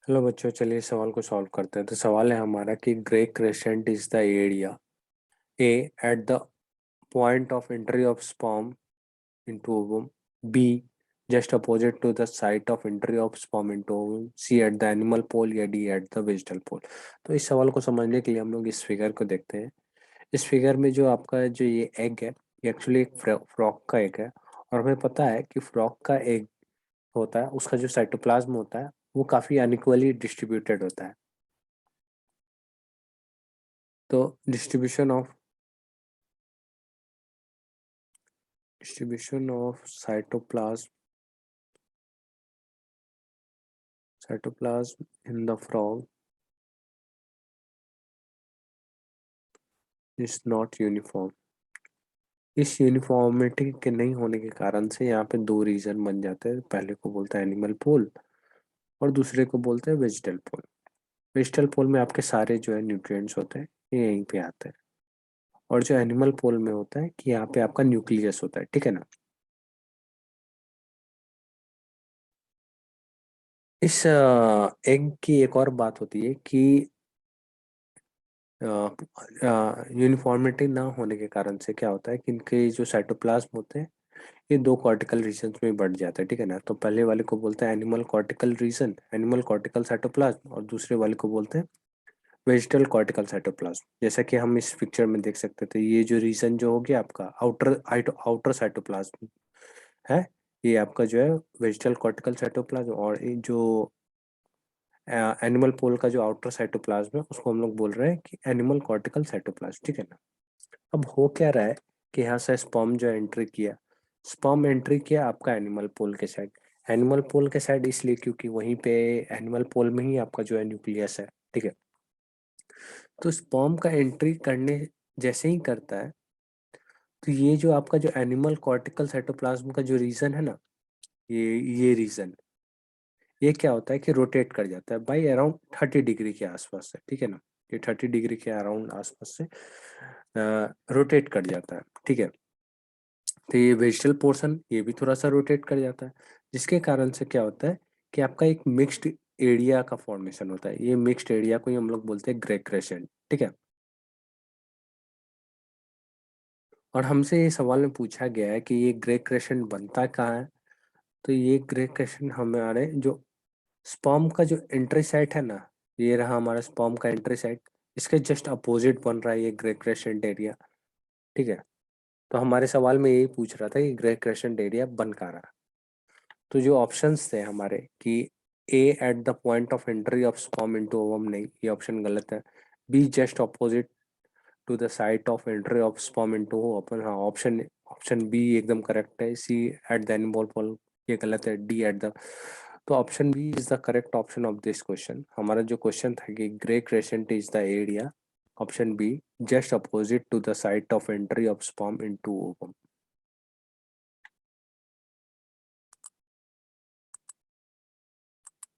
Hello बच्चों, चलिए सवाल को सॉल्व करते हैं। तो सवाल है हमारा कि grey crescent is the area A at the point of entry of sperm into ovum, B just opposite to the site of entry of sperm into ovum, C at the animal pole या D at the vegetal pole. तो इस सवाल को समझने के लिए हम लोग इस फिगर को देखते हैं। इस फिगर में जो आपका जो ये एग है, ये एक्चुअली एक फ्रॉग का एग है। और हमें पता है कि फ्रॉग का एग होता है, उसका जो साइटोप्लाज्म होता है वो काफ़ी अनइक्वली डिस्ट्रीब्यूटेड होता है। तो distribution of cytoplasm in the frog is not uniform. इस यूनिफॉर्मिटी के नहीं होने के कारण से यहाँ पे दो रीजन बन जाते हैं। पहले को बोलते हैं एनिमल पोल और दूसरे को बोलते हैं वेजिटल पोल। वेजिटल पोल में आपके सारे जो है न्यूट्रिएंट्स होते हैं, ये यहीं पे आते हैं। और जो एनिमल पोल में होता है कि यहाँ पे आपका न्यूक्लियस होता है, ठीक है ना। इस एग की एक और बात होती है कि यूनिफॉर्मिटी ना होने के कारण से क्या होता है कि इनके जो साइटोप्लाज्म होते हैं ये दो कॉर्टिकल रीजन में बढ़ जाता है, ठीक है ना। तो पहले वाले को बोलते हैं animal cortical region, animal cortical cytoplasm, और दूसरे वाले को बोलते हैं वेजिटल कॉर्टिकल साइटोप्लाज्म। जैसा कि हम इस पिक्चर में देख सकते थे, ये जो रीजन जो हो गया आपका आउटर आउटर साइटोप्लाज्म है, ये आपका जो है वेजिटल कॉर्टिकल साइटोप्लाज्म। और ये जो एनिमल पोल का जो आउटर साइटोप्लाज्म है उसको हम लोग बोल रहे हैं कि एनिमल कॉर्टिकल साइटोप्लाज्म, ठीक है ना। अब हो क्या रहा है कि यहाँ से स्पर्म जो एंट्री किया, स्पर्म एंट्री किया आपका एनिमल पोल के साइड। एनिमल पोल के साइड इसलिए क्योंकि वहीं पे एनिमल पोल में ही आपका जो है न्यूक्लियस है, ठीक है। तो स्पर्म का एंट्री करने जैसे ही करता है, तो ये जो आपका जो एनिमल कॉर्टिकल साइटोप्लाज्म का जो रीजन है ना, ये रीजन, ये क्या होता है कि रोटेट कर जाता है बाई अराउंड 30 डिग्री के आसपास से, ठीक है ना। ये 30 डिग्री के अराउंड आसपास से रोटेट कर जाता है, ठीक है। तो ये वेजिटल पोर्शन ये भी थोड़ा सा रोटेट कर जाता है, जिसके कारण से क्या होता है कि आपका एक मिक्स्ड एरिया का फॉर्मेशन होता है। ये मिक्स्ड एरिया को ही हम लोग बोलते हैं ग्रे क्रेसेंट, ठीक है। और हमसे ये सवाल में पूछा गया है कि ये ग्रे क्रेसेंट बनता कहाँ है। तो ये ग्रे क्रेसेंट हमारे जो स्पर्म का जो एंट्री साइट है ना, ये रहा हमारा स्पर्म का एंट्री साइट, इसके जस्ट अपोजिट बन रहा है ये ग्रे क्रेसेंट एरिया, ठीक है। तो हमारे सवाल में यही पूछ रहा था कि ग्रे क्रेसेंट एरिया बन कहाँ रहा। तो जो ऑप्शंस थे हमारे कि A at the point of entry of sperm into ovum, नहीं, ये ऑप्शन गलत है। B just opposite to the site of entry of sperm into ovum, हाँ, ऑप्शन ऑप्शन बी एकदम करेक्ट है। C at the animal pole, ये गलत है। डी एट द, तो option B is the correct option of this question. हमारा जो question था कि grey crescent is the area, option B, just opposite to the site of entry of sperm into ovum.